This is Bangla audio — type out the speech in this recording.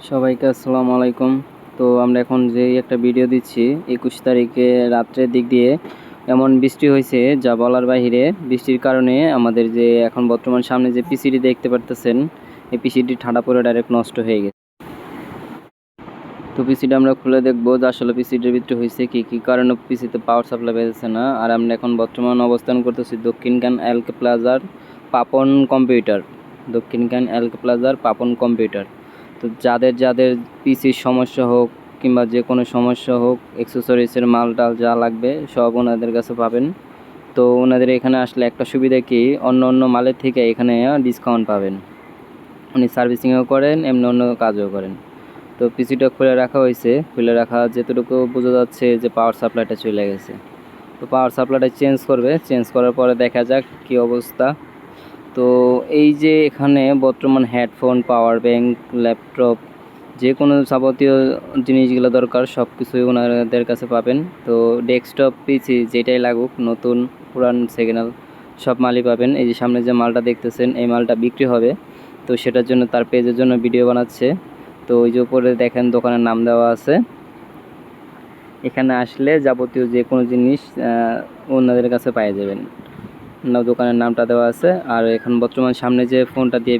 সবাইকে আসসালামু আলাইকুম। তো আমরা এখন যে একটা ভিডিও দিচ্ছি 21 তারিখে রাত্রের দিক দিয়ে এমন বৃষ্টি হয়েছে যা বলার বাহিরে। বৃষ্টির কারণে আমাদের যে এখন বর্তমান সামনে যে পিসিটি দেখতে পারতেছেন, এই পিসিটি ঠান্ডা পড়ে ডাইরেক্ট নষ্ট হয়ে গেছে। তো পিসিটা আমরা খুলে দেখবো যে আসলে পিসিটির ভিতরে হয়েছে কি কারণে পিসিতে পাওয়ার সাপ্লাই পেয়েছে না। আর আমরা এখন বর্তমান অবস্থান করতেছি দক্ষিণখান এলকে প্লাজার পাপন কম্পিউটার। দক্ষিণখান এলকে প্লাজার পাপন কম্পিউটার। তো যাদের যাদের পিসির সমস্যা হোক কিংবা যে কোনো সমস্যা হোক, অ্যাক্সেসরিজের মাল টাল যা লাগবে সব ওনাদের কাছে পাবেন। তো ওনাদের এখানে আসলে একটা সুবিধা কি, অন্য অন্য মালের থেকে এখানে ডিসকাউন্ট পাবেন। উনি সার্ভিসিংও করেন, এমনি অন্য কাজও করেন। তো পিসিটা খুলে রাখা হয়েছে, খুলে রাখা যেটুকু বোঝা যাচ্ছে যে পাওয়ার সাপ্লাইটা চলে গেছে। তো পাওয়ার সাপ্লাইটা চেঞ্জ করবে, চেঞ্জ করার পরে দেখা যাক কি অবস্থা। তো এই যে এখানে বর্তমান হেডফোন, পাওয়ার ব্যাংক, ল্যাপটপ, যে কোনো যাবতীয় জিনিসগুলো দরকার সব কিছুই ওনাদের কাছে পাবেন। তো ডেস্কটপ পিসি যেটাই লাগুক, নতুন পুরান সেকেন্ড হ্যান্ড সব মালই পাবেন। এই যে সামনে যে মালটা দেখতেছেন এই মালটা বিক্রি হবে, তো সেটার জন্য তার পেজের জন্য ভিডিও বানাচ্ছে। তো ওই যে উপরে দেখেন দোকানের নাম দেওয়া আছে। এখানে আসলে যাবতীয় যে কোনো জিনিস ওনাদের কাছে পেয়ে যাবেন। দোকানের নামটা দেওয়া আছে। আর এখন বর্তমান সামনে যে ফোনটা দিয়ে